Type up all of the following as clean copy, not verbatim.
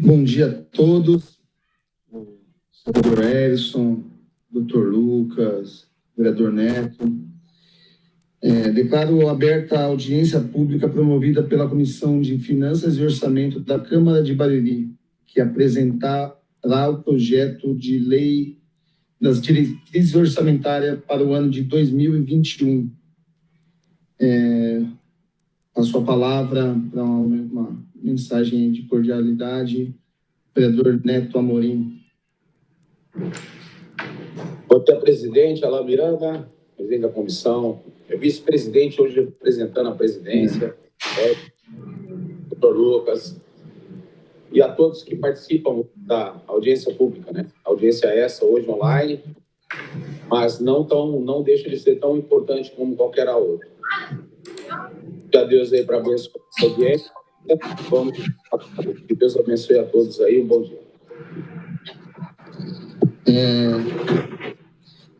Bom dia a todos, senador Elson, doutor Lucas, vereador Neto. Declaro aberta a audiência pública promovida pela Comissão de Finanças e Orçamento da Câmara de Bariri, que apresentará o projeto de lei das diretrizes orçamentárias para o ano de 2021. Passo a palavra para uma mensagem de cordialidade, vereador Neto Amorim. Bom dia, presidente Alain Miranda, presidente da comissão, vice-presidente hoje representando a presidência, doutor Lucas, e a todos que participam da audiência pública, né? A audiência essa hoje online, mas não deixa de ser tão importante como qualquer outra. Que Deus aí para abençoar essa audiência. Vamos, que Deus abençoe a todos aí, um bom dia.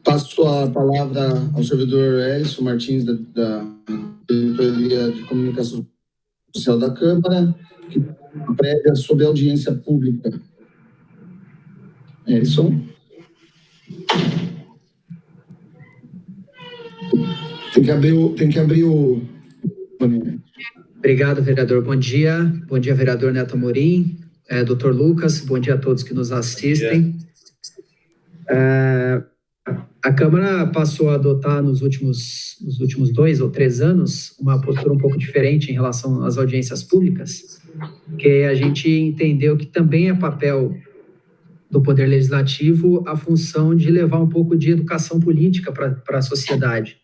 Passo a palavra ao servidor Elson Martins, da Diretoria de Comunicação Social da Câmara, que prega sobre a audiência pública. Elson? Tem que abrir o... Obrigado, vereador. Bom dia, vereador Neto Amorim, doutor Lucas, bom dia a todos que nos assistem. A Câmara passou a adotar nos últimos 2 ou 3 anos uma postura um pouco diferente em relação às audiências públicas, porque a gente entendeu que também é papel do Poder Legislativo a função de levar um pouco de educação política para a sociedade.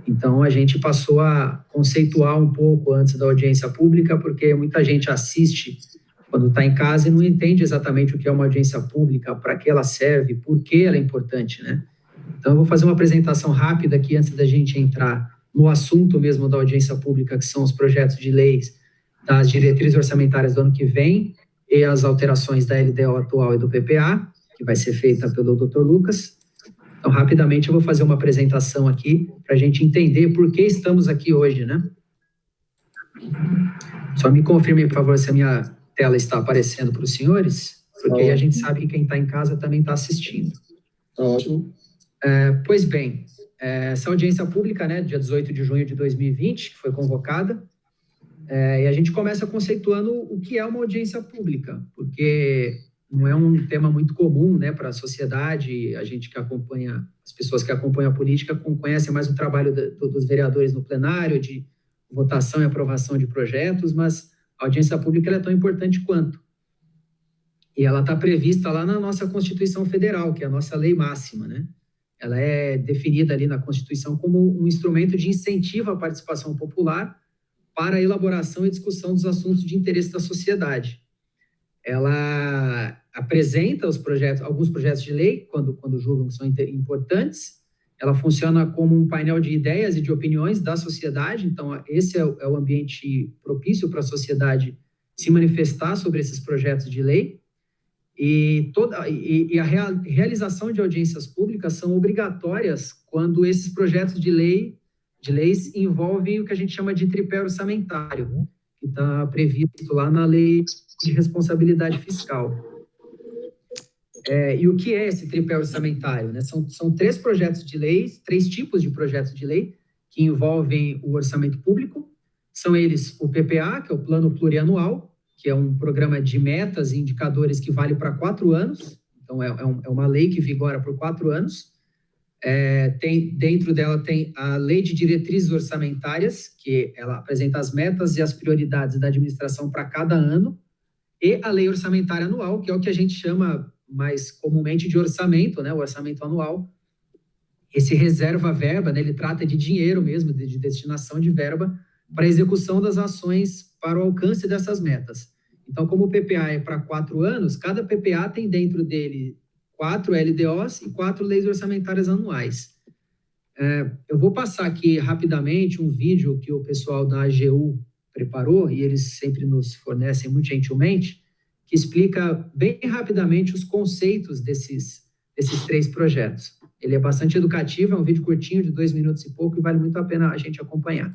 Então, a gente passou a conceituar um pouco antes da audiência pública, porque muita gente assiste quando está em casa e não entende exatamente o que é uma audiência pública, para que ela serve, por que ela é importante, né? Então, eu vou fazer uma apresentação rápida aqui antes da gente entrar no assunto mesmo da audiência pública, que são os projetos de leis das diretrizes orçamentárias do ano que vem e as alterações da LDO atual e do PPA, que vai ser feita pelo Dr. Lucas. Então, rapidamente, eu vou fazer uma apresentação aqui para a gente entender por que estamos aqui hoje, né? Só me confirme, por favor, se a minha tela está aparecendo para os senhores, porque aí a gente sabe que quem está em casa também está assistindo. Ótimo. Pois bem, essa audiência pública, né, dia 18 de junho de 2020, que foi convocada, e a gente começa conceituando o que é uma audiência pública, porque não é um tema muito comum, né, para a sociedade. A gente que acompanha, as pessoas que acompanham a política conhecem mais o trabalho dos vereadores no plenário, de votação e aprovação de projetos, mas a audiência pública ela é tão importante quanto. E ela está prevista lá na nossa Constituição Federal, que é a nossa lei máxima, né? Ela é definida ali na Constituição como um instrumento de incentivo à participação popular para a elaboração e discussão dos assuntos de interesse da sociedade. Ela apresenta alguns projetos de lei, quando julgam que são importantes. Ela funciona como um painel de ideias e de opiniões da sociedade. Então, esse é o ambiente propício para a sociedade se manifestar sobre esses projetos de lei. E a realização de audiências públicas são obrigatórias quando esses projetos de leis envolvem o que a gente chama de tripé orçamentário, que está previsto lá na Lei de Responsabilidade Fiscal. E o que é esse tripé orçamentário, né? São 3 projetos de lei, 3 tipos de projetos de lei que envolvem o orçamento público. São eles o PPA, que é o Plano Plurianual, que é um programa de metas e indicadores que vale para 4 anos. Então, é uma lei que vigora por 4 anos. Dentro dela tem a Lei de Diretrizes Orçamentárias, que ela apresenta as metas e as prioridades da administração para cada ano, e a Lei Orçamentária Anual, que é o que a gente chama mais comumente de orçamento, né? O orçamento anual. Esse reserva verba, né? Ele trata de dinheiro mesmo, de destinação de verba para a execução das ações para o alcance dessas metas. Então, como o PPA é para 4 anos, cada PPA tem dentro dele 4 LDOs e 4 leis orçamentárias anuais. Eu vou passar aqui rapidamente um vídeo que o pessoal da AGU preparou, e eles sempre nos fornecem muito gentilmente, que explica bem rapidamente os conceitos desses 3 projetos. Ele é bastante educativo, é um vídeo curtinho de 2 minutos e pouco, e vale muito a pena a gente acompanhar.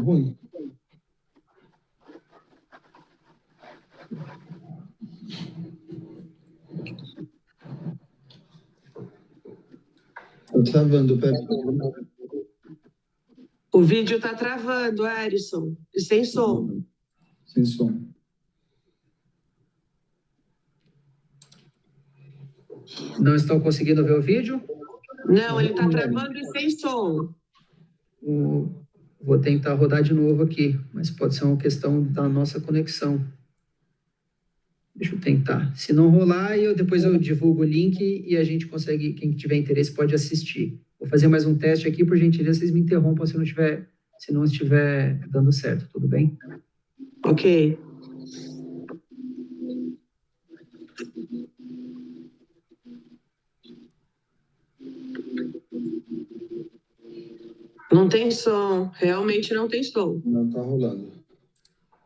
ruim. Tá travando, peraí. O vídeo tá travando, Erison. E sem som. Sem som. Não estão conseguindo ver o vídeo? Não, ele tá travando e sem som. Vou tentar rodar de novo aqui, mas pode ser uma questão da nossa conexão. Deixa eu tentar. Se não rolar, depois eu divulgo o link e a gente consegue, quem tiver interesse pode assistir. Vou fazer mais um teste aqui, por gentileza, vocês me interrompam se não estiver dando certo, tudo bem? Ok. Não tem som, realmente não tem som. Não tá rolando.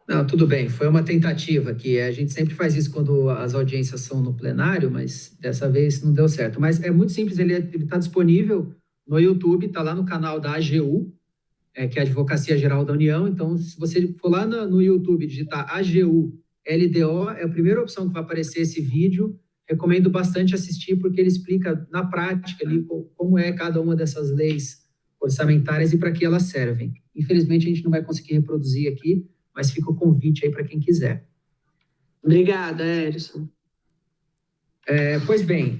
Não, tudo bem, foi uma tentativa que a gente sempre faz isso quando as audiências são no plenário, mas dessa vez não deu certo. Mas é muito simples, ele está disponível no YouTube, está lá no canal da AGU, que é a Advocacia Geral da União. Então, se você for lá no YouTube digitar AGU LDO, é a primeira opção que vai aparecer esse vídeo. Recomendo bastante assistir, porque ele explica na prática ali como é cada uma dessas leis orçamentárias e para que elas servem. Infelizmente, a gente não vai conseguir reproduzir aqui, mas fica o convite aí para quem quiser. Obrigada, Erison. Pois bem,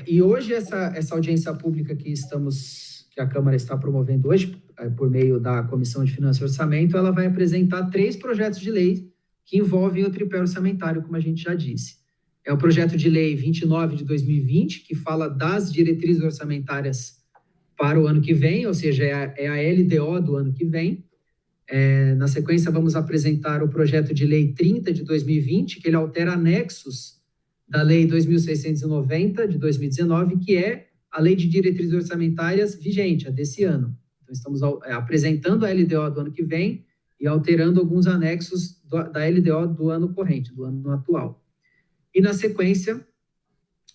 e hoje essa audiência pública que a Câmara está promovendo hoje, por meio da Comissão de Finanças e Orçamento, ela vai apresentar 3 projetos de lei que envolvem o tripé orçamentário, como a gente já disse. É o projeto de lei 29 de 2020, que fala das diretrizes orçamentárias para o ano que vem, ou seja, é a LDO do ano que vem. Na sequência, vamos apresentar o projeto de lei 30 de 2020, que ele altera anexos da lei 2.690 de 2019, que é a lei de diretrizes orçamentárias vigente, a desse ano. Então, estamos apresentando a LDO do ano que vem e alterando alguns anexos da LDO do ano corrente, do ano atual. E, na sequência,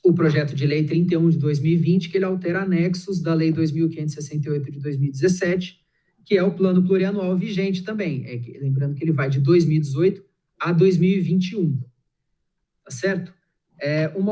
o projeto de lei 31 de 2020, que ele altera anexos da lei 2.568 de 2017, que é o plano plurianual vigente também. Lembrando que ele vai de 2018 a 2021. Tá certo? Um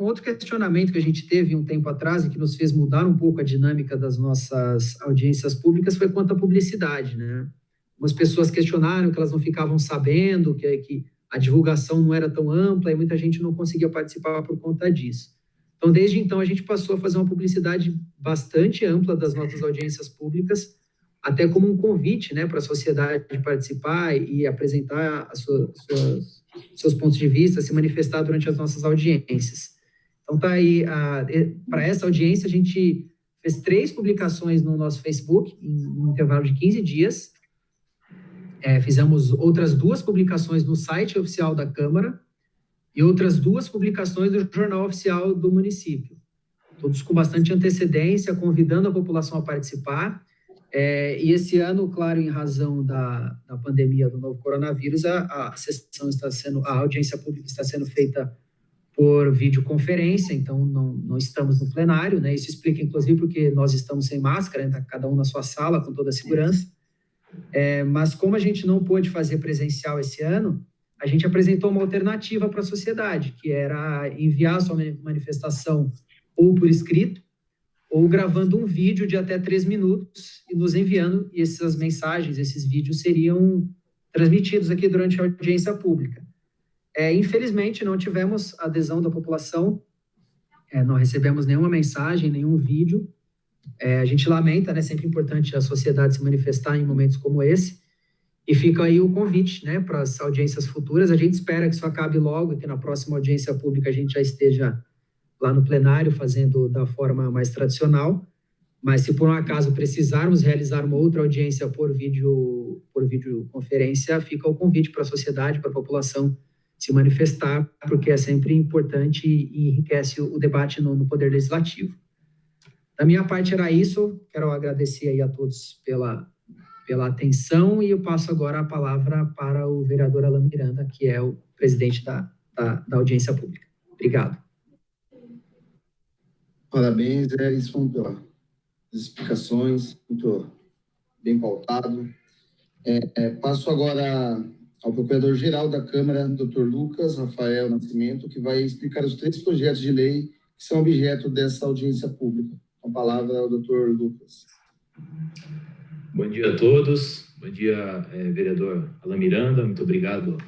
outro questionamento que a gente teve um tempo atrás e que nos fez mudar um pouco a dinâmica das nossas audiências públicas foi quanto à publicidade, né? Algumas pessoas questionaram que elas não ficavam sabendo, que a divulgação não era tão ampla e muita gente não conseguia participar por conta disso. Então, desde então, a gente passou a fazer uma publicidade bastante ampla das nossas audiências públicas, até como um convite, né, para a sociedade participar e apresentar seus pontos de vista, se manifestar durante as nossas audiências. Então, tá aí, para essa audiência, a gente fez 3 publicações no nosso Facebook, em um intervalo de 15 dias. Fizemos outras 2 publicações no site oficial da Câmara e outras 2 publicações do Jornal Oficial do município. Todos com bastante antecedência, convidando a população a participar. E esse ano, claro, em razão da pandemia do novo coronavírus, a audiência pública está sendo feita por videoconferência, então não estamos no plenário, né? Isso explica, inclusive, porque nós estamos sem máscara, né? Cada um na sua sala, com toda a segurança. Mas como a gente não pôde fazer presencial esse ano, a gente apresentou uma alternativa para a sociedade, que era enviar a sua manifestação ou por escrito, ou gravando um vídeo de até 3 minutos e nos enviando, e essas mensagens, esses vídeos seriam transmitidos aqui durante a audiência pública. Infelizmente, não tivemos adesão da população, não recebemos nenhuma mensagem, nenhum vídeo. A gente lamenta, né? Sempre importante a sociedade se manifestar em momentos como esse. E fica aí o convite, né, para as audiências futuras. A gente espera que isso acabe logo e que na próxima audiência pública a gente já esteja lá no plenário fazendo da forma mais tradicional. Mas se por um acaso precisarmos realizar uma outra audiência por videoconferência, fica o convite para a sociedade, para a população se manifestar, porque é sempre importante e enriquece o debate no Poder Legislativo. Da minha parte era isso. Quero agradecer aí a todos pela atenção e eu passo agora a palavra para o vereador Alain Miranda, que é o presidente da audiência pública. Obrigado. Parabéns, Erison, pelas explicações, muito bem pautado. Passo agora ao Procurador-Geral da Câmara, Dr. Lucas Rafael Nascimento, que vai explicar os 3 projetos de lei que são objeto dessa audiência pública. Com a palavra ao Dr. Lucas. Bom dia a todos. Bom dia, vereador Alan Miranda. Muito obrigado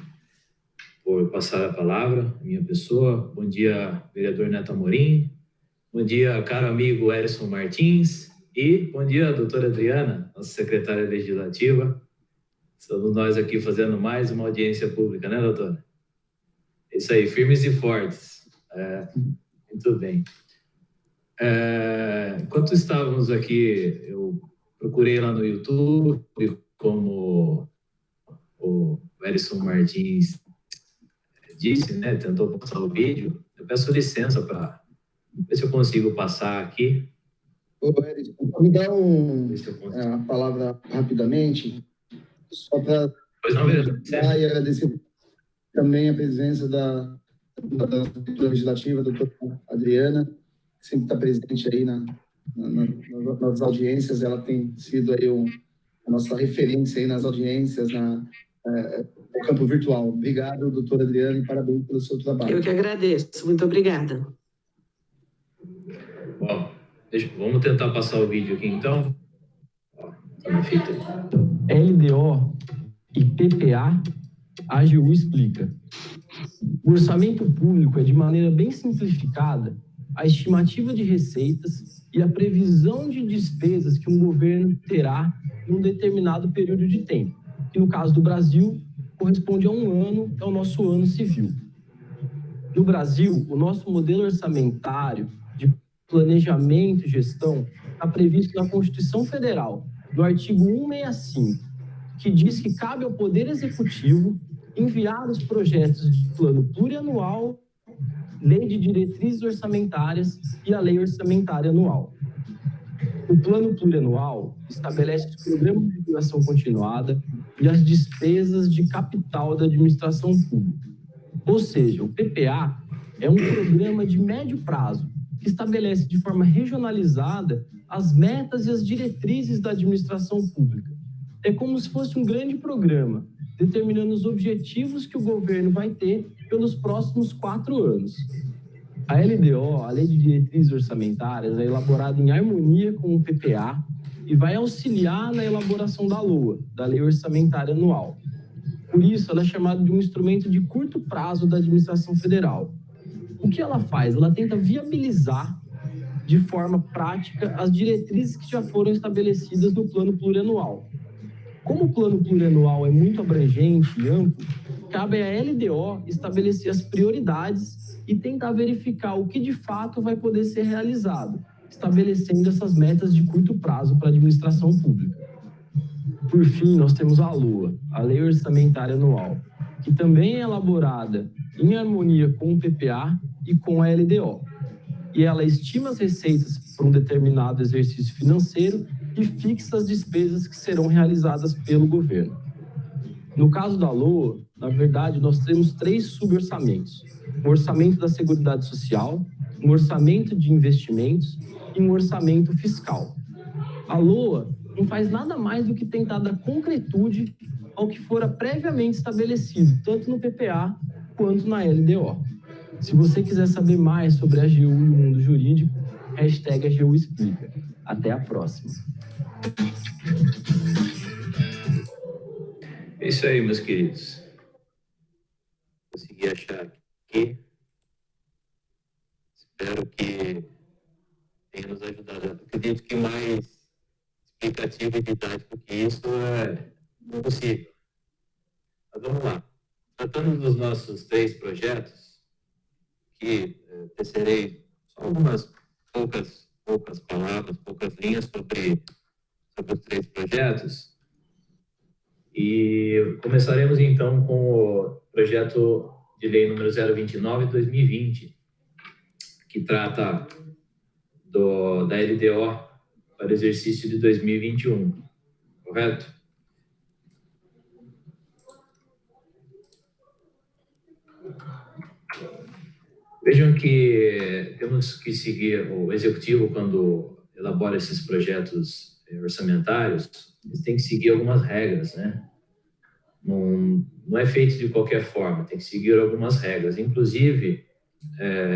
por passar a palavra, a minha pessoa. Bom dia, vereador Neto Amorim. Bom dia, caro amigo Erison Martins. E bom dia, doutora Adriana, nossa secretária legislativa. Estamos nós aqui fazendo mais uma audiência pública, né, doutora? É isso aí, firmes e fortes. Muito bem. Enquanto estávamos aqui, eu procurei lá no YouTube, como o Erison Martins disse, né, tentou passar o vídeo. Eu peço licença para ver se eu consigo passar aqui. Ô, Erison, me dá a palavra rapidamente, só para e agradecer também a presença da legislativa, a doutora Adriana, que sempre está presente aí nas audiências. Ela tem sido aí a nossa referência aí nas audiências, no campo virtual. Obrigado, doutora Adriana, e parabéns pelo seu trabalho. Eu que agradeço. Muito obrigada. Bom, vamos tentar passar o vídeo aqui, então. Tá na fita. LDO e PPA, a AGU explica. O orçamento público é, de maneira bem simplificada, a estimativa de receitas e a previsão de despesas que um governo terá em um determinado período de tempo, que no caso do Brasil corresponde a um ano, é o nosso ano civil. No Brasil, o nosso modelo orçamentário de planejamento e gestão está previsto na Constituição Federal, no artigo 165, que diz que cabe ao Poder Executivo enviar os projetos de plano plurianual, lei de diretrizes orçamentárias e a lei orçamentária anual. O plano plurianual estabelece os programas de duração continuada e as despesas de capital da administração pública. Ou seja, o PPA é um programa de médio prazo que estabelece de forma regionalizada as metas e as diretrizes da administração pública. É como se fosse um grande programa, determinando os objetivos que o governo vai ter pelos próximos 4 anos. A LDO, a Lei de Diretrizes Orçamentárias, é elaborada em harmonia com o PPA e vai auxiliar na elaboração da LOA, da Lei Orçamentária Anual. Por isso, ela é chamada de um instrumento de curto prazo da administração federal. O que ela faz? Ela tenta viabilizar de forma prática as diretrizes que já foram estabelecidas no plano plurianual. Como o plano plurianual é muito abrangente e amplo, cabe à LDO estabelecer as prioridades e tentar verificar o que de fato vai poder ser realizado, estabelecendo essas metas de curto prazo para a administração pública. Por fim, nós temos a LOA, a Lei Orçamentária Anual, que também é elaborada em harmonia com o PPA e com a LDO. E ela estima as receitas para um determinado exercício financeiro e fixa as despesas que serão realizadas pelo governo. No caso da LOA, na verdade, nós temos 3 suborçamentos: um orçamento da Seguridade Social, um orçamento de investimentos e um orçamento fiscal. A LOA não faz nada mais do que tentar dar concretude ao que fora previamente estabelecido, tanto no PPA quanto na LDO. Se você quiser saber mais sobre a AGU e o mundo jurídico, #AGU Explica. Até a próxima. É isso aí, meus queridos. Consegui achar aqui. Espero que tenha nos ajudado. Acredito que mais explicativo e didático que isso é impossível. Mas vamos lá. Tratando dos nossos 3 projetos, que tecerei só algumas poucas palavras, poucas linhas sobre os 3 projetos. E começaremos então com o projeto de lei número 029 de 2020, que trata da LDO para o exercício de 2021, correto? Vejam que temos que seguir o executivo quando elabora esses projetos orçamentários, eles têm que seguir algumas regras, né? Não é feito de qualquer forma, tem que seguir algumas regras, inclusive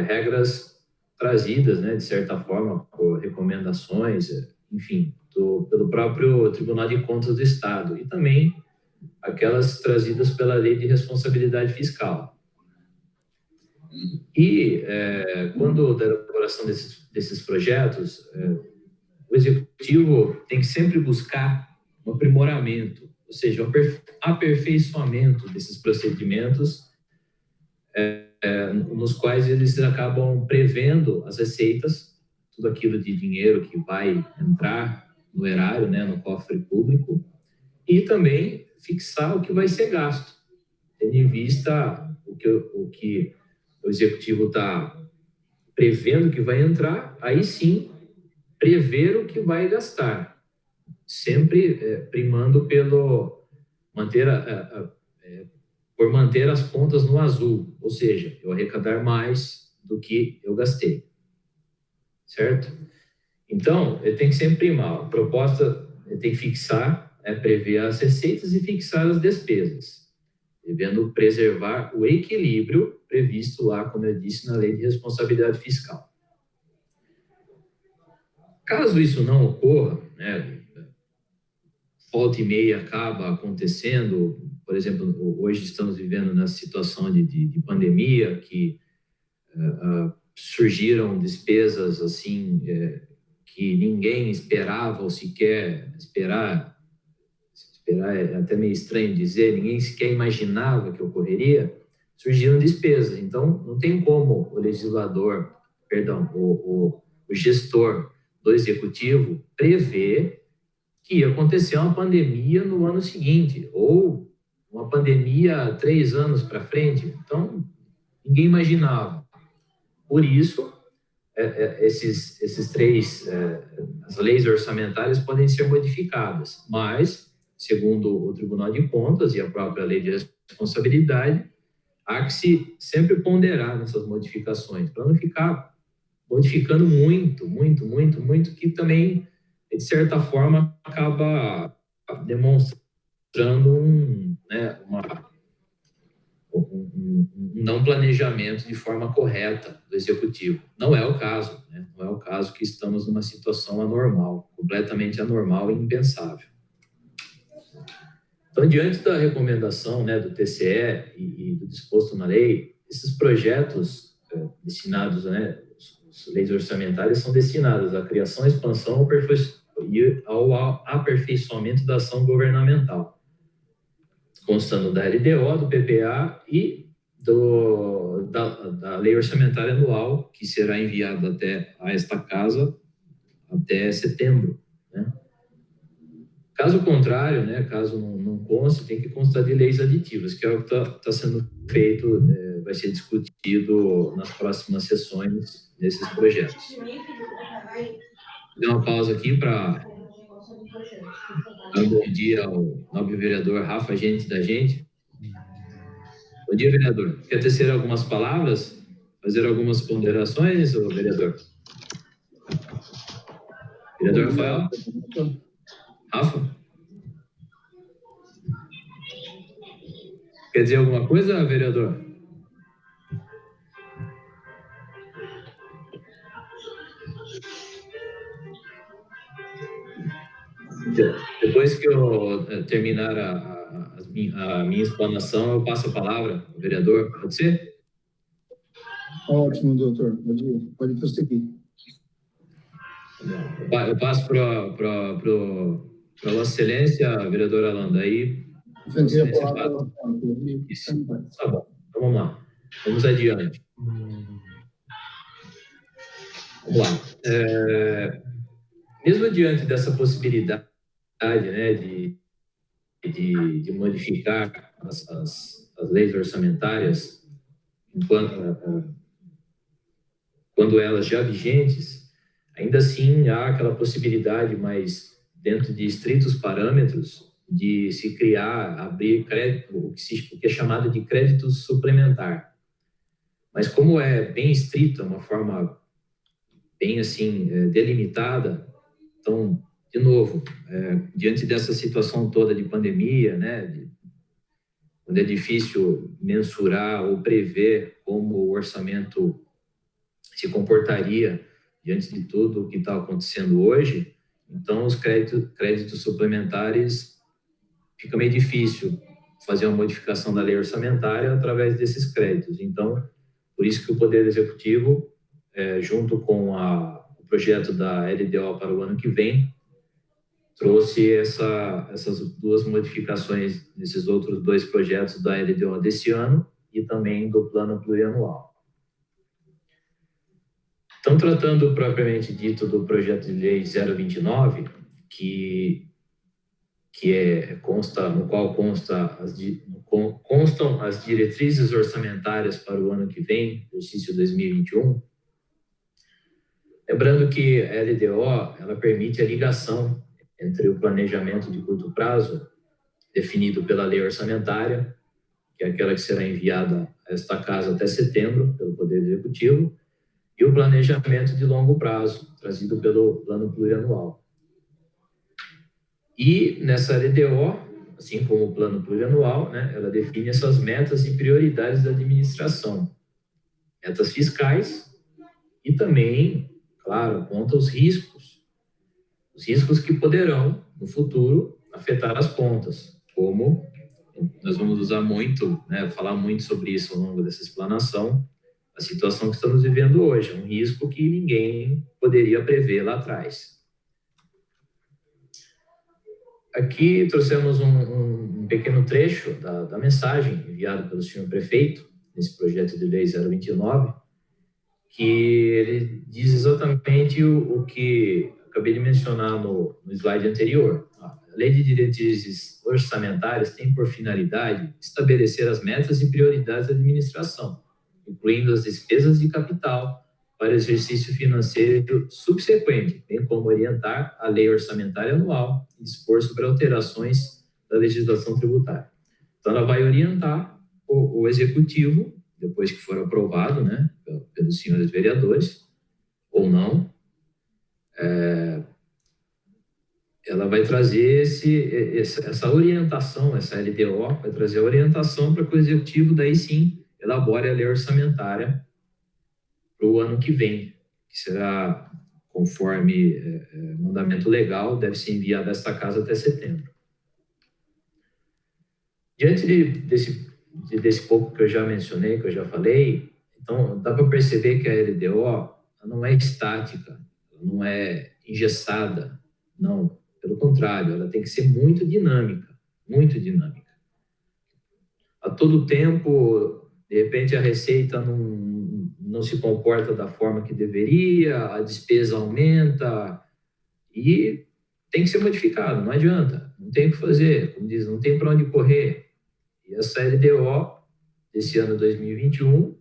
regras trazidas, né, de certa forma, por recomendações, enfim, pelo próprio Tribunal de Contas do Estado e também aquelas trazidas pela Lei de Responsabilidade Fiscal. E quando da elaboração desses projetos, o Executivo tem que sempre buscar um aprimoramento, ou seja, um aperfeiçoamento desses procedimentos nos quais eles acabam prevendo as receitas, tudo aquilo de dinheiro que vai entrar no erário, né, no cofre público, e também fixar o que vai ser gasto, tendo em vista o que o Executivo está prevendo que vai entrar, aí sim prever o que vai gastar, sempre primando por manter as contas no azul, ou seja, eu arrecadar mais do que eu gastei, certo? Então, ele tem que sempre primar, a proposta tem que fixar, prever as receitas e fixar as despesas, devendo preservar o equilíbrio previsto lá, como eu disse, na Lei de Responsabilidade Fiscal. Caso isso não ocorra, né, volta e meia acaba acontecendo, por exemplo, hoje estamos vivendo na situação de pandemia, que surgiram despesas assim que ninguém esperava ou sequer esperar é até meio estranho dizer, ninguém sequer imaginava que ocorreria, surgiram despesas. Então, não tem como o gestor do Executivo prever que ia acontecer uma pandemia no ano seguinte, ou uma pandemia 3 anos para frente. Então, ninguém imaginava. Por isso, as leis orçamentárias podem ser modificadas, mas, segundo o Tribunal de Contas e a própria Lei de Responsabilidade, há que se sempre ponderar nessas modificações, para não ficar modificando muito, que também, de certa forma, acaba demonstrando um não planejamento de forma correta do Executivo. Não é o caso, né? Não é o caso que estamos numa situação anormal, completamente anormal e impensável. Então, diante da recomendação, né, do TCE e do disposto na lei, esses projetos destinados, né, as leis orçamentárias são destinadas à criação, expansão e ao aperfeiçoamento da ação governamental, constando da LDO, do PPA e da lei orçamentária anual, que será enviada até a esta casa até setembro, né? Caso contrário, né, caso não conste, tem que constar de leis aditivas, que é o que está sendo feito, vai ser discutido nas próximas sessões desses projetos. Vou dar uma pausa aqui para dar um bom dia ao nobre vereador Rafa Gente da Gente. Bom dia, vereador. Quer tecer algumas palavras? Fazer algumas ponderações, vereador? Vereador Rafael? Rafa? Quer dizer alguma coisa, vereador? Depois que eu terminar a minha explanação, eu passo a palavra ao vereador. Pode ser? Ótimo, doutor. Pode prosseguir. Eu passo para Vossa Excelência, vereador Alan. Daí, Vossa Excelência fala. Isso. Tá bom. Então, vamos lá. Vamos adiante. Vamos lá. Mesmo diante dessa possibilidade, né, de modificar as leis orçamentárias, quando elas já vigentes, ainda assim há aquela possibilidade, mas dentro de estritos parâmetros, de se abrir crédito, o que é chamado de crédito suplementar. Mas como é bem estrito, uma forma bem assim delimitada, então de novo, diante dessa situação toda de pandemia, né, onde é difícil mensurar ou prever como o orçamento se comportaria diante de tudo o que está acontecendo hoje, então os créditos suplementares fica meio difícil fazer uma modificação da lei orçamentária através desses créditos. Então, por isso que o Poder Executivo, junto com o projeto da LDO para o ano que vem, trouxe essas duas modificações nesses outros dois projetos da LDO desse ano e também do plano plurianual. Então, tratando propriamente dito do projeto de lei 029, no qual constam as diretrizes orçamentárias para o ano que vem, exercício 2021, lembrando que a LDO ela permite a ligação entre o planejamento de curto prazo, definido pela lei orçamentária, que é aquela que será enviada a esta casa até setembro, pelo Poder Executivo, e o planejamento de longo prazo, trazido pelo plano plurianual. E nessa LDO, assim como o plano plurianual, né, ela define essas metas e prioridades da administração. Metas fiscais e também, claro, aponta os riscos que poderão, no futuro, afetar as contas, como nós vamos usar muito, né, falar muito sobre isso ao longo dessa explanação, a situação que estamos vivendo hoje, é um risco que ninguém poderia prever lá atrás. Aqui trouxemos um pequeno trecho da mensagem enviada pelo senhor prefeito, nesse projeto de lei 029, que ele diz exatamente o que acabei de mencionar no slide anterior. A Lei de Diretrizes Orçamentárias tem por finalidade estabelecer as metas e prioridades da administração, incluindo as despesas de capital para o exercício financeiro subsequente, bem como orientar a lei orçamentária anual e dispor sobre alterações da legislação tributária. Então, ela vai orientar o executivo, depois que for aprovado, né, pelos senhores vereadores, ou não, ela vai trazer essa orientação, essa LDO, vai trazer a orientação para que o executivo, daí sim, elabore a lei orçamentária para o ano que vem, que será, conforme mandamento legal, deve ser enviado a esta casa até setembro. Diante desse pouco que eu já mencionei, que eu já falei, então dá para perceber que a LDO não é estática, não é engessada, não. Pelo contrário, ela tem que ser muito dinâmica, muito dinâmica. A todo tempo, de repente, a receita não se comporta da forma que deveria, a despesa aumenta e tem que ser modificado, não adianta, não tem o que fazer, como diz, não tem para onde correr. E essa LDO desse ano 2021,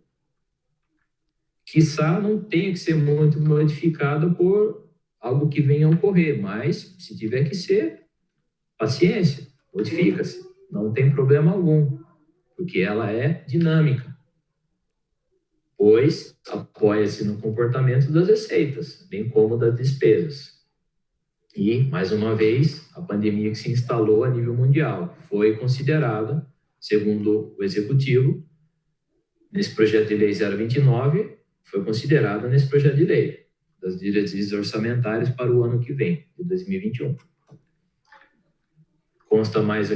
quiçá não tenha que ser muito modificada por algo que venha a ocorrer, mas se tiver que ser, paciência, modifica-se, não tem problema algum, porque ela é dinâmica, pois apoia-se no comportamento das receitas, bem como das despesas. E, mais uma vez, a pandemia que se instalou a nível mundial foi considerada, segundo o Executivo, nesse projeto de lei 029, foi considerada nesse projeto de lei das diretrizes orçamentárias para o ano que vem, de 2021. Consta mais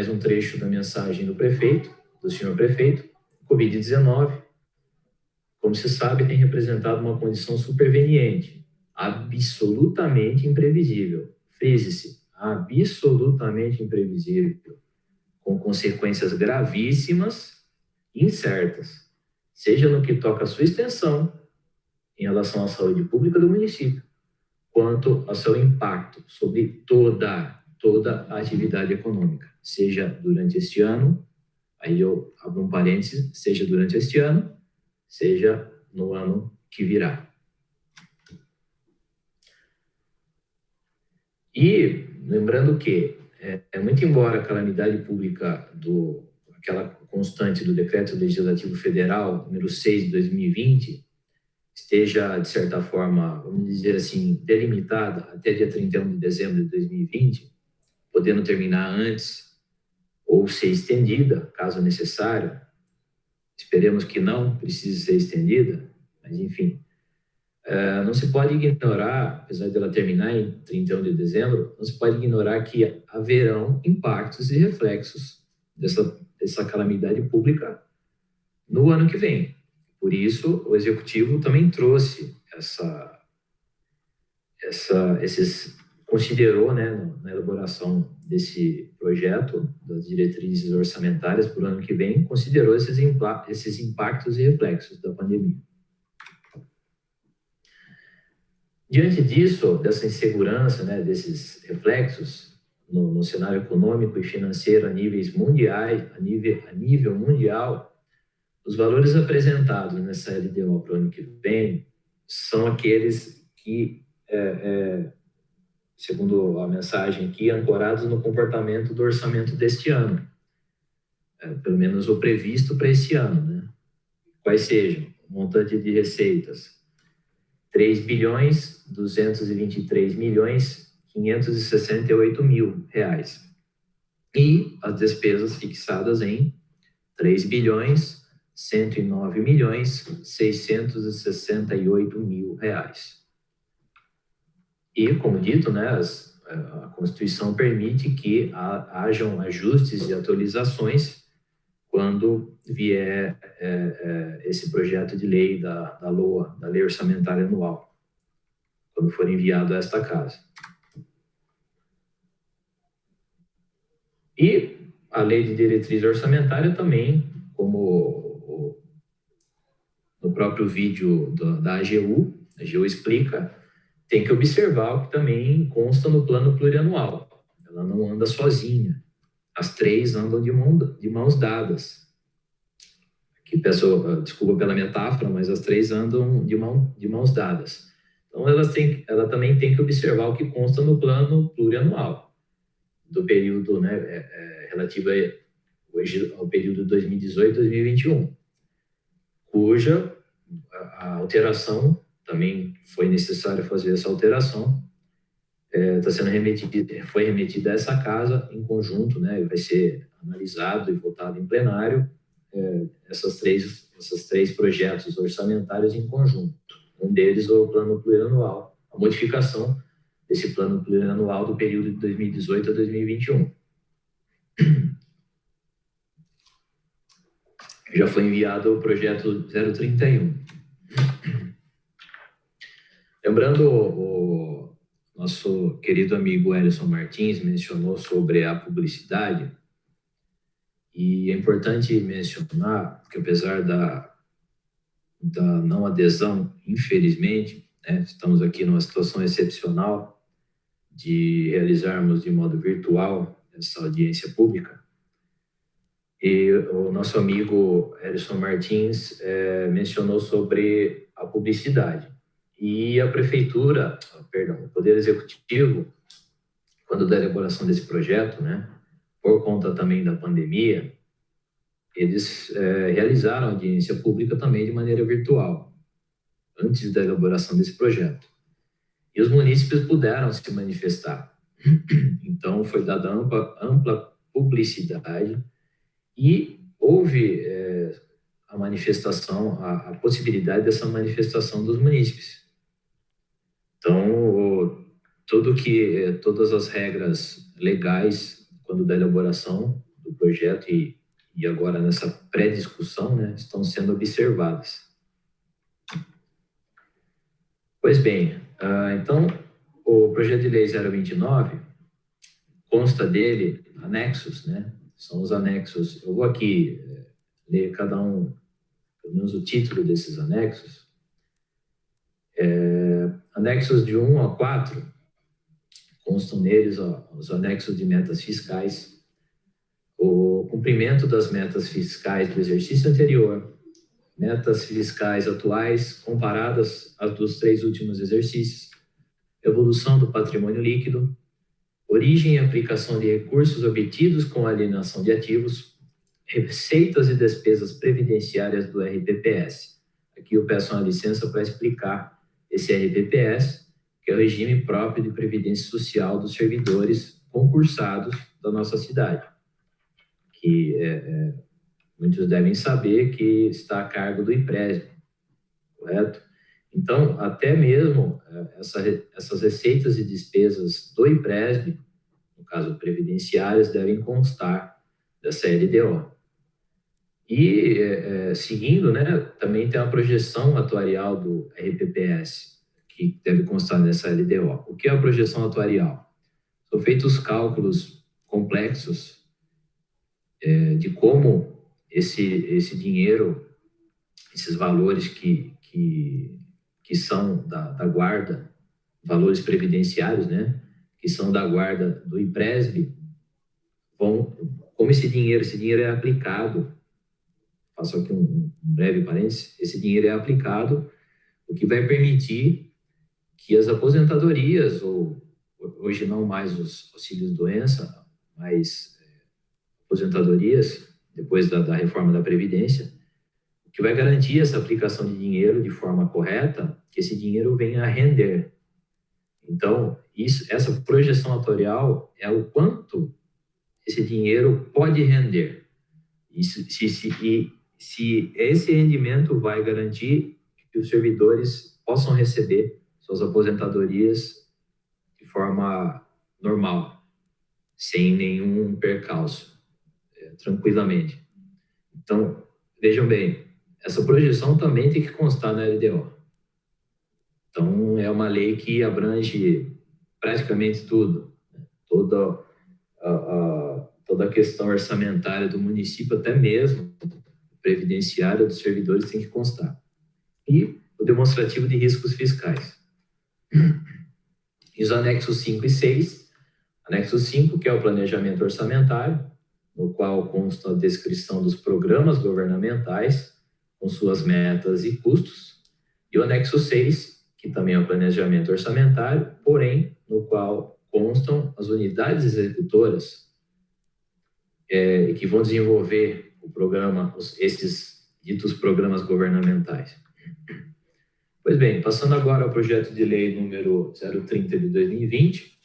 um trecho da mensagem do prefeito, do senhor prefeito. Covid-19, como se sabe, tem representado uma condição superveniente, absolutamente imprevisível. Frise-se, absolutamente imprevisível, com consequências gravíssimas e incertas, seja no que toca à sua extensão, em relação à saúde pública do município, quanto ao seu impacto sobre toda a atividade econômica, seja durante este ano, aí eu abro um parênteses, seja durante este ano, seja no ano que virá. E lembrando que, muito embora a calamidade pública aquela constante do Decreto Legislativo Federal número 6 de 2020, esteja, de certa forma, vamos dizer assim, delimitada até dia 31 de dezembro de 2020, podendo terminar antes ou ser estendida, caso necessário. Esperemos que não precise ser estendida, mas enfim. Não se pode ignorar, apesar dela terminar em 31 de dezembro, não se pode ignorar que haverão impactos e reflexos dessa calamidade pública no ano que vem. Por isso, o Executivo também trouxe considerou, né, na elaboração desse projeto das diretrizes orçamentárias para o ano que vem, considerou esses impactos e reflexos da pandemia. Diante disso, dessa insegurança, né, desses reflexos no cenário econômico e financeiro a níveis mundiais, a nível mundial, os valores apresentados nessa LDO para o ano que vem são aqueles que, segundo a mensagem aqui, ancorados no comportamento do orçamento deste ano, pelo menos o previsto para esse ano, né? Quais sejam o montante de receitas: R$3.223.568.000 e as despesas fixadas em R$3.109.668.000. E, como dito, né, a Constituição permite que hajam ajustes e atualizações quando vier esse projeto de lei da LOA, da Lei Orçamentária Anual, quando for enviado a esta casa. E a Lei de Diretriz Orçamentária também, como no próprio vídeo da AGU explica, tem que observar o que também consta no plano plurianual. Ela não anda sozinha. As três andam de mãos dadas. Aqui peço desculpa pela metáfora, mas as três andam de mãos dadas. Então, ela também tem que observar o que consta no plano plurianual, do período, né, relativo ao período 2018-2021, cuja a alteração, também foi necessário fazer essa alteração, foi remetida a essa casa em conjunto, né, vai ser analisado e votado em plenário esses três projetos orçamentários em conjunto. Um deles, o plano plurianual, a modificação desse plano plurianual do período de 2018 a 2021. Já foi enviado o projeto 031. Lembrando, o nosso querido amigo Elison Martins mencionou sobre a publicidade, e é importante mencionar que, apesar da não adesão, infelizmente, né, estamos aqui numa situação excepcional de realizarmos de modo virtual essa audiência pública. E o nosso amigo Elison Martins mencionou sobre a publicidade. E a prefeitura, o Poder Executivo, quando da elaboração desse projeto, né, por conta também da pandemia, eles realizaram audiência pública também de maneira virtual, antes da elaboração desse projeto. E os munícipes puderam se manifestar. Então, foi dada ampla publicidade e houve a manifestação, a possibilidade dessa manifestação dos munícipes. Então, todas as regras legais, quando da elaboração do projeto e agora nessa pré-discussão, né, estão sendo observadas. Pois bem, então, o projeto de lei 029 consta dele anexos, né? São os anexos. Eu vou aqui ler cada um, pelo menos o título desses anexos. Anexos de 1 a 4 constam neles os anexos de metas fiscais, o cumprimento das metas fiscais do exercício anterior, metas fiscais atuais comparadas às dos 3 últimos exercícios, evolução do patrimônio líquido, origem e aplicação de recursos obtidos com alienação de ativos, receitas e despesas previdenciárias do RPPS, aqui eu peço uma licença para explicar esse RPPS, que é o regime próprio de previdência social dos servidores concursados da nossa cidade, que muitos devem saber que está a cargo do IPRESB, correto? Então, até mesmo essas receitas e despesas do IPRESB, no caso previdenciárias, devem constar dessa LDO. E, seguindo, né, também tem a projeção atuarial do RPPS, que deve constar nessa LDO. O que é a projeção atuarial? São feitos cálculos complexos de como esse dinheiro, esses valores que são da guarda, valores previdenciários, né, que são da guarda do IPRESB, como esse dinheiro é aplicado. Faço aqui um breve parênteses. Esse dinheiro é aplicado, o que vai permitir que as aposentadorias, ou hoje não mais os auxílios-doença, mas aposentadorias, depois da reforma da Previdência, o que vai garantir essa aplicação de dinheiro de forma correta, que esse dinheiro venha a render. Então, essa projeção atuarial é o quanto esse dinheiro pode render. Se esse rendimento vai garantir que os servidores possam receber suas aposentadorias de forma normal, sem nenhum percalço, tranquilamente. Então, vejam bem, essa projeção também tem que constar na LDO. Então, é uma lei que abrange praticamente tudo, né? Toda a questão orçamentária do município, até mesmo previdenciária dos servidores, tem que constar. E o demonstrativo de riscos fiscais. E os anexos 5 e 6. Anexo 5, que é o planejamento orçamentário, no qual consta a descrição dos programas governamentais, com suas metas e custos. E o anexo 6, que também é o planejamento orçamentário, porém, no qual constam as unidades executoras que vão desenvolver o programa, esses ditos programas governamentais. Pois bem, passando agora ao projeto de lei número 030 de 2020,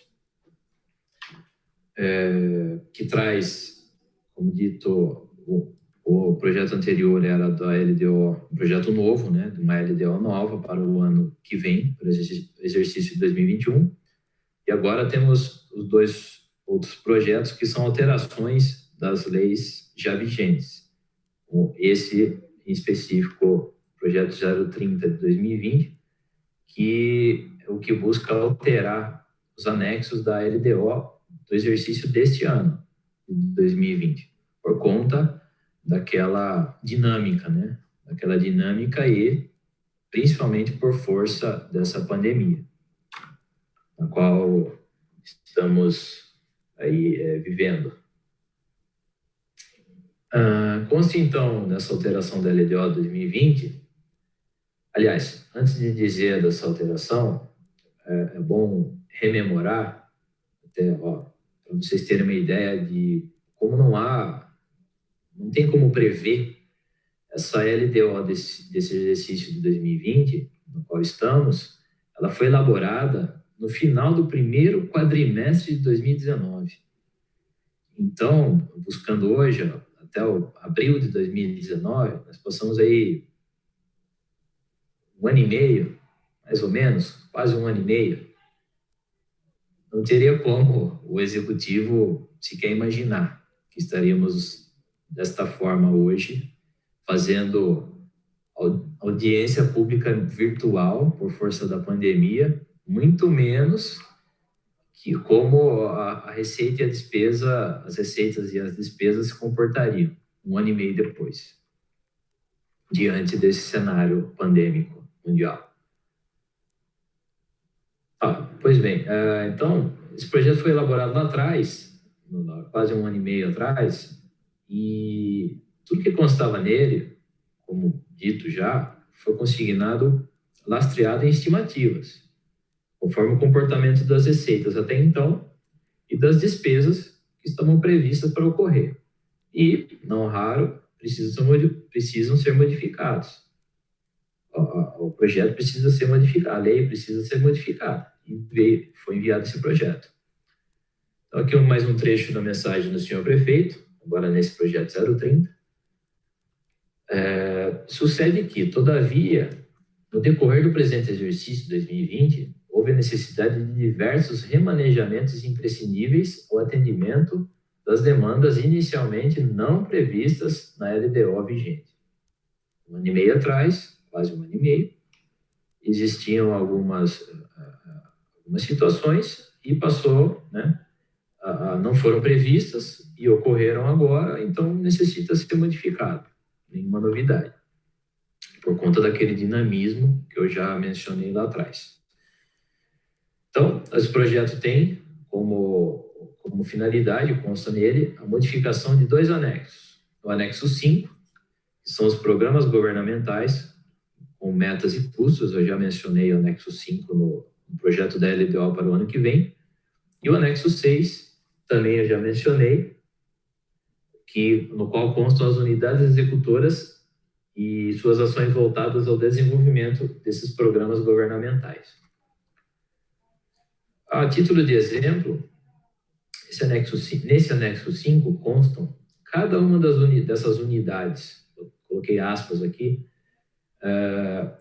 que traz, como dito, o projeto anterior era da LDO, um projeto novo, né, de uma LDO nova para o ano que vem, para o exercício de 2021, e agora temos os dois outros projetos que são alterações das leis já vigentes. Esse, em específico, projeto 030 de 2020, que é o que busca alterar os anexos da LDO do exercício deste ano, de 2020, por conta daquela dinâmica, né? Daquela dinâmica e principalmente por força dessa pandemia, na qual estamos aí vivendo. Consta, então, nessa alteração da LDO 2020, aliás, antes de dizer dessa alteração, é bom rememorar, até, para vocês terem uma ideia de como não tem como prever essa LDO desse exercício de 2020, no qual estamos. Ela foi elaborada no final do primeiro quadrimestre de 2019. Então, buscando hoje, até o abril de 2019, nós passamos aí 1 ano e meio, mais ou menos, quase 1 ano e meio. Não teria como o executivo sequer imaginar que estaríamos desta forma hoje, fazendo audiência pública virtual por força da pandemia, muito menos que como a receita e a despesa, as receitas e as despesas se comportariam 1 ano e meio depois, diante desse cenário pandêmico mundial. Pois bem, então, esse projeto foi elaborado lá atrás, quase 1 ano e meio atrás, e tudo que constava nele, como dito já, foi consignado, lastreado em estimativas, conforme o comportamento das receitas até então e das despesas que estavam previstas para ocorrer. E, não raro, precisam ser modificados. o projeto precisa ser modificado, a lei precisa ser modificada. E foi enviado esse projeto. Então, aqui mais um trecho da mensagem do senhor prefeito, agora nesse projeto 030. Sucede que, todavia, no decorrer do presente exercício 2020, houve a necessidade de diversos remanejamentos imprescindíveis ao atendimento das demandas inicialmente não previstas na LDO vigente. 1 ano e meio atrás, quase 1 ano e meio, existiam algumas situações e passou, né, não foram previstas e ocorreram agora, então necessita ser modificado. Nenhuma novidade. Por conta daquele dinamismo que eu já mencionei lá atrás. Então, esse projeto tem como finalidade, consta nele, a modificação de 2 anexos. O anexo 5, que são os programas governamentais com metas e custos, eu já mencionei o anexo 5 no projeto da LDO para o ano que vem, e o anexo 6, também eu já mencionei, no qual constam as unidades executoras e suas ações voltadas ao desenvolvimento desses programas governamentais. A título de exemplo, nesse anexo 5 constam cada uma dessas unidades, eu coloquei aspas aqui,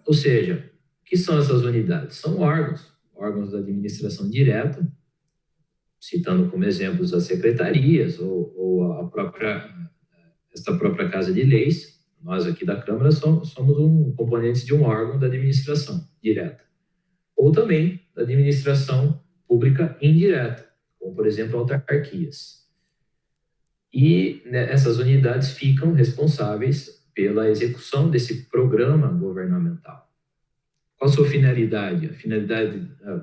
ou seja, o que são essas unidades? São órgãos da administração direta, citando como exemplos as secretarias ou esta própria Casa de Leis. Nós aqui da Câmara somos componentes de um órgão da administração direta. Ou também da administração pública indireta, como, por exemplo, autarquias. E essas unidades ficam responsáveis pela execução desse programa governamental. Qual a sua finalidade?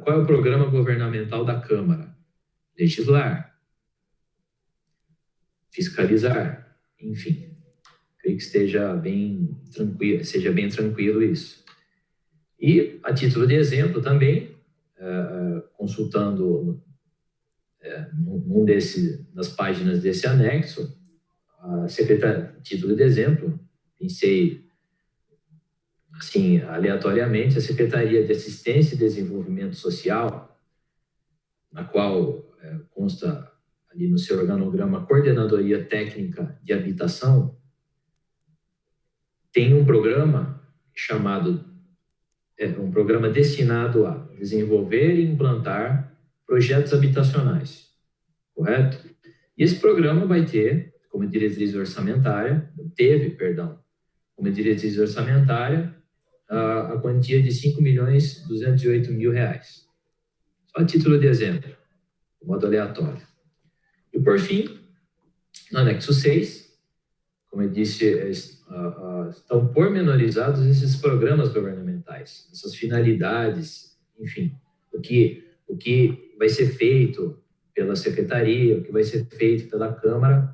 Qual é o programa governamental da Câmara? Legislar, fiscalizar, enfim. Creio que seja bem tranquilo isso. E, a título de exemplo também, consultando nas páginas desse anexo, a título de exemplo, pensei assim, aleatoriamente, a Secretaria de Assistência e Desenvolvimento Social, na qual consta ali no seu organograma Coordenadoria Técnica de Habitação, tem um programa um programa destinado a desenvolver e implantar projetos habitacionais, correto? E esse programa vai ter, como diretriz orçamentária, como diretriz orçamentária, a quantia de R$5.208.000. Só a título de exemplo, de modo aleatório. E, por fim, no anexo 6, como eu disse, estão pormenorizados esses programas governamentais, essas finalidades, enfim, o que vai ser feito pela Secretaria, o que vai ser feito pela Câmara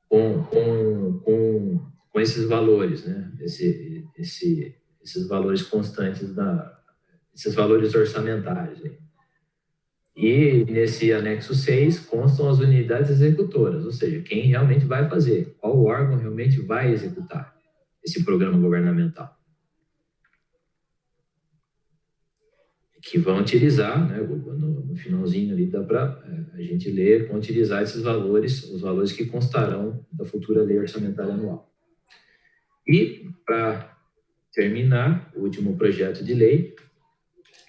com esses valores, né? Esses valores constantes, esses valores orçamentários. E nesse anexo 6 constam as unidades executoras, ou seja, quem realmente vai fazer, qual órgão realmente vai executar esse programa governamental. Que vão utilizar, né, no finalzinho ali dá para a gente ler, vão utilizar esses valores, os valores que constarão da futura lei orçamentária anual. E, para terminar, o último projeto de lei,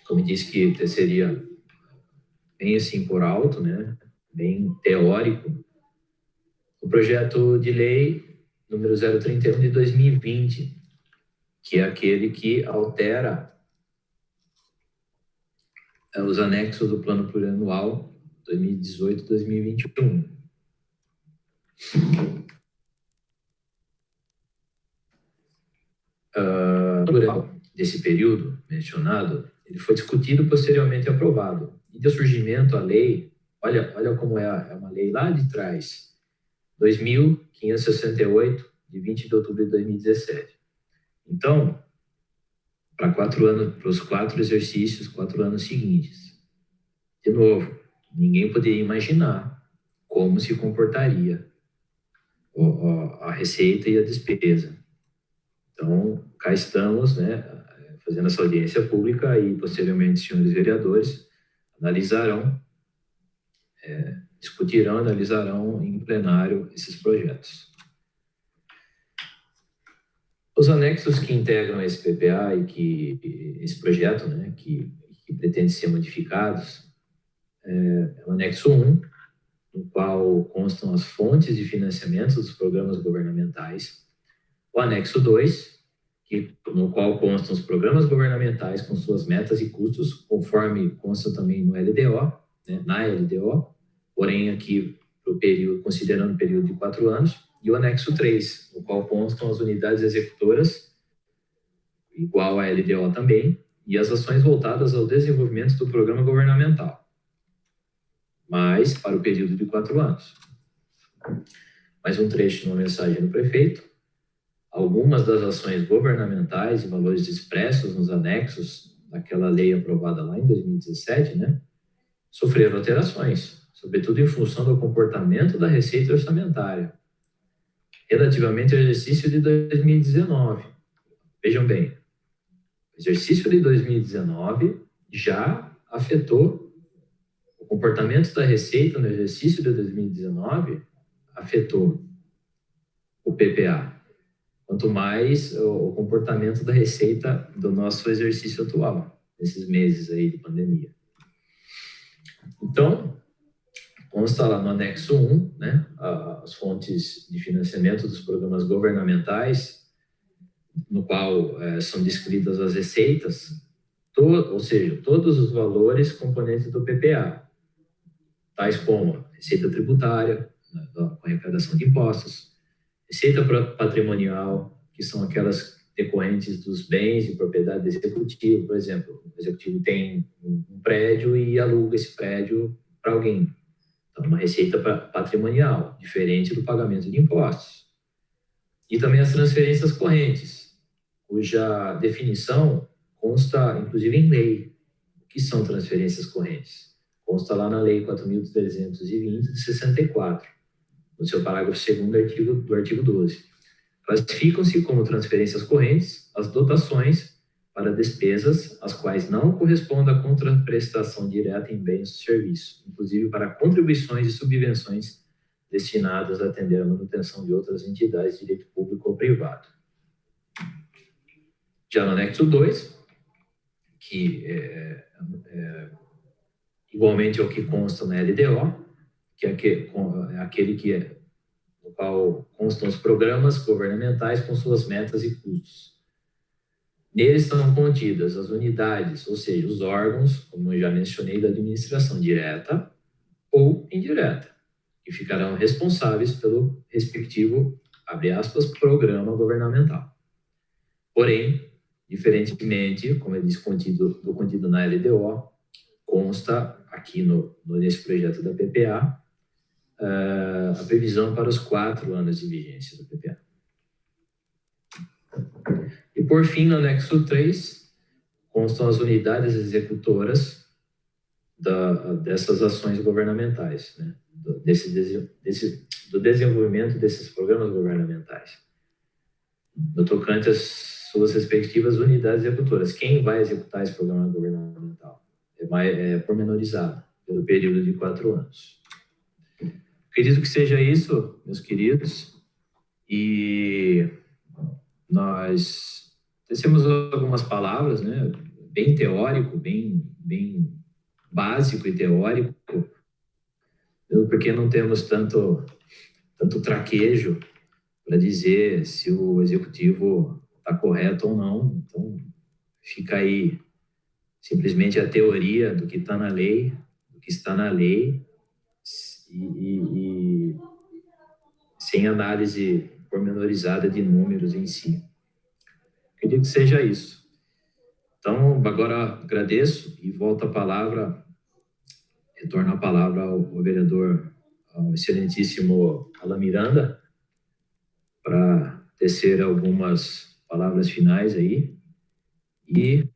como disse que seria bem assim por alto, né, bem teórico, o projeto de lei número 031 de 2020, que é aquele que altera os anexos do Plano Plurianual 2018-2021. Desse período mencionado, ele foi discutido e posteriormente aprovado. E deu surgimento à lei, olha como é uma lei lá de trás, 2.568, de 20 de outubro de 2017. Então, para os 4 exercícios, 4 anos seguintes. De novo, ninguém poderia imaginar como se comportaria a receita e a despesa. Então, cá estamos, né, fazendo essa audiência pública e, posteriormente, os senhores vereadores analisarão, discutirão, analisarão em plenário esses projetos. Os anexos que integram esse PPA e que esse projeto, né, que pretende ser modificados, é o anexo 1, no qual constam as fontes de financiamento dos programas governamentais, o anexo 2, no qual constam os programas governamentais com suas metas e custos, conforme consta também no LDO, né, na LDO, porém aqui pro período, considerando o período de 4 anos, e o anexo 3, no qual constam as unidades executoras, igual à LDO também, e as ações voltadas ao desenvolvimento do programa governamental, mas para o período de 4 anos. Mais um trecho de uma mensagem do prefeito. Algumas das ações governamentais e valores expressos nos anexos daquela lei aprovada lá em 2017, né, sofreram alterações, sobretudo em função do comportamento da receita orçamentária. Relativamente ao exercício de 2019, vejam bem, o exercício de 2019 já afetou o comportamento da receita no exercício de 2019, afetou o PPA. Quanto mais o comportamento da receita do nosso exercício atual, nesses meses aí de pandemia. Então, consta lá no anexo 1, né, as fontes de financiamento dos programas governamentais, no qual são descritas as receitas, ou seja, todos os valores componentes do PPA, tais como receita tributária, né, com arrecadação de impostos, receita patrimonial, que são aquelas decorrentes dos bens de propriedade do executivo. Por exemplo, o executivo tem um prédio e aluga esse prédio para alguém. Então, uma receita patrimonial, diferente do pagamento de impostos. E também as transferências correntes, cuja definição consta, inclusive, em lei. O que são transferências correntes? Consta lá na Lei 4.320, de 64, no seu parágrafo 2º do artigo 12. Classificam-se como transferências correntes as dotações para despesas às quais não corresponda a contraprestação direta em bens ou serviços, inclusive para contribuições e subvenções destinadas a atender à manutenção de outras entidades de direito público ou privado. Já no anexo 2, que igualmente é o que consta na LDO, que é aquele que no qual constam os programas governamentais com suas metas e custos. Neles estão contidas as unidades, ou seja, os órgãos, como eu já mencionei, da administração direta ou indireta, que ficarão responsáveis pelo respectivo, abre aspas, programa governamental. Porém, diferentemente, como é do contido na LDO, consta aqui nesse projeto da PPA a previsão para os 4 anos de vigência do PPA. E, por fim, no anexo 3, constam as unidades executoras dessas ações governamentais, né? Do desenvolvimento desses programas governamentais, no tocante às suas respectivas unidades executoras. Quem vai executar esse programa governamental é pormenorizado pelo período de 4 anos. Acredito que seja isso, meus queridos, e nós tecemos algumas palavras, né, bem teórico, bem básico e teórico, porque não temos tanto traquejo para dizer se o executivo está correto ou não. Então, fica aí simplesmente a teoria do que está na lei, do que está na lei, e sem análise pormenorizada de números em si. Acredito que seja isso. Então, agora agradeço e volto a palavra, retorno a palavra ao vereador, ao excelentíssimo Alan Miranda, para tecer algumas palavras finais aí e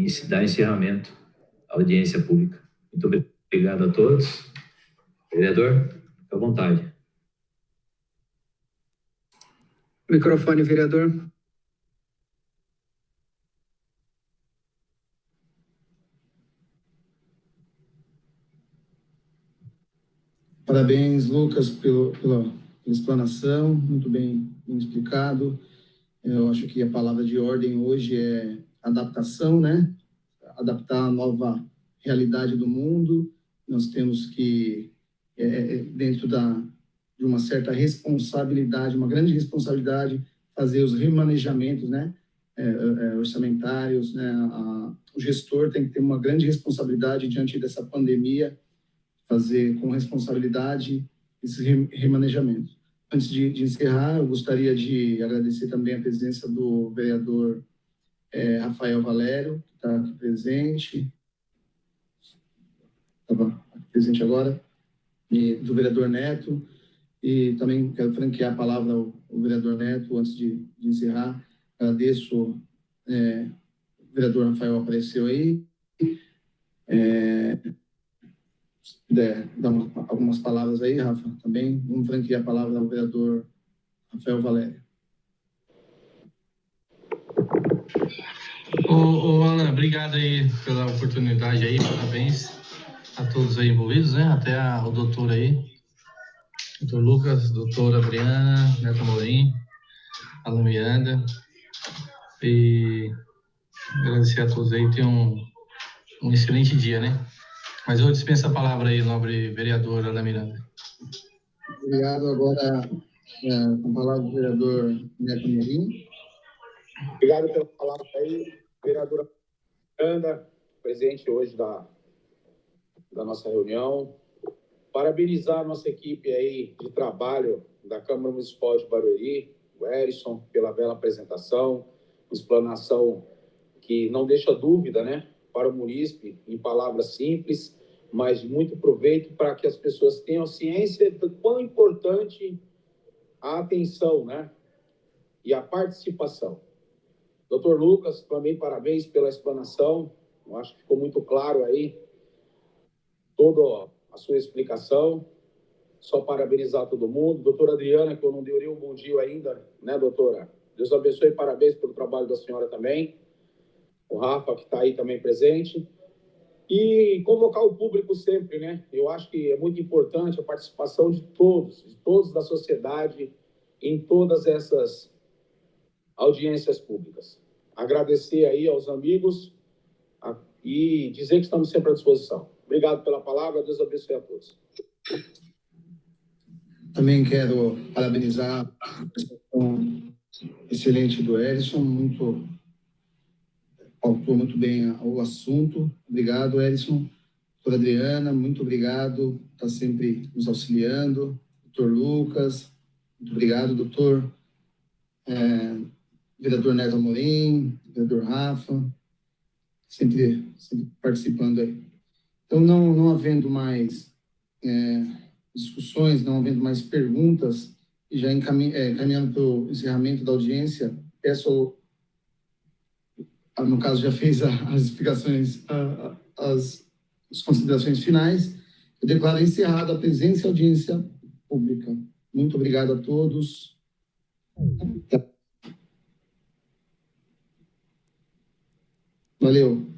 se dar encerramento à audiência pública. Muito obrigado a todos. Vereador, fique à vontade. Microfone, vereador. Parabéns, Lucas, pela explanação, muito bem explicado. Eu acho que a palavra de ordem hoje é adaptação, né? Adaptar a nova realidade do mundo. Nós temos que, dentro de uma certa responsabilidade, uma grande responsabilidade, fazer os remanejamentos, né? Orçamentários, né? O gestor tem que ter uma grande responsabilidade diante dessa pandemia, fazer com responsabilidade esse remanejamento. Antes de encerrar, eu gostaria de agradecer também a presença do vereador Rafael Valério, que está aqui presente, estava aqui presente agora, e do vereador Neto, e também quero franquear a palavra ao vereador Neto antes de encerrar. Agradeço, o vereador Rafael apareceu aí, se puder dar algumas palavras aí, Rafa, também. Vamos franquear a palavra ao vereador Rafael Valério. Alan, obrigado aí pela oportunidade aí, parabéns a todos aí envolvidos, né? Até o doutor aí, doutor Lucas, doutora Adriana, Neto Amorim, Alan Miranda, e agradecer a todos aí, tenham um excelente dia, né? Mas eu dispenso a palavra aí, nobre vereador Alan Miranda. Obrigado. Agora, com a palavra do vereador Neto Amorim. Obrigado pela palavra aí, vereadora Miranda, presente hoje da nossa reunião. Parabenizar a nossa equipe aí de trabalho da Câmara Municipal de Barueri, o Erison, pela bela apresentação, explanação que não deixa dúvida, né, para o munícipe, em palavras simples, mas de muito proveito para que as pessoas tenham ciência do quão importante a atenção, né, e a participação. Doutor Lucas, também parabéns pela explanação, eu acho que ficou muito claro aí toda a sua explicação. Só parabenizar todo mundo. Doutora Adriana, que eu não dei nenhum bom dia ainda, né, doutora? Deus abençoe e parabéns pelo trabalho da senhora também. O Rafa, que está aí também presente. E convocar o público sempre, né? Eu acho que é muito importante a participação de todos da sociedade, em todas essas audiências públicas. Agradecer aí aos amigos e dizer que estamos sempre à disposição. Obrigado pela palavra. Deus abençoe a todos. Também quero parabenizar a apresentação excelente do Erison, pautou muito bem o assunto. Obrigado, Erison. Doutora Adriana, muito obrigado, está sempre nos auxiliando. Doutor Lucas, muito obrigado, doutor. Vereador Neto Amorim, vereador Rafa, sempre participando aí. Então, não havendo mais discussões, não havendo mais perguntas, e já encaminhando para o encerramento da audiência, peço, no caso, já fez as explicações, as considerações finais, eu declaro encerrada a presença e audiência pública. Muito obrigado a todos. Valeu.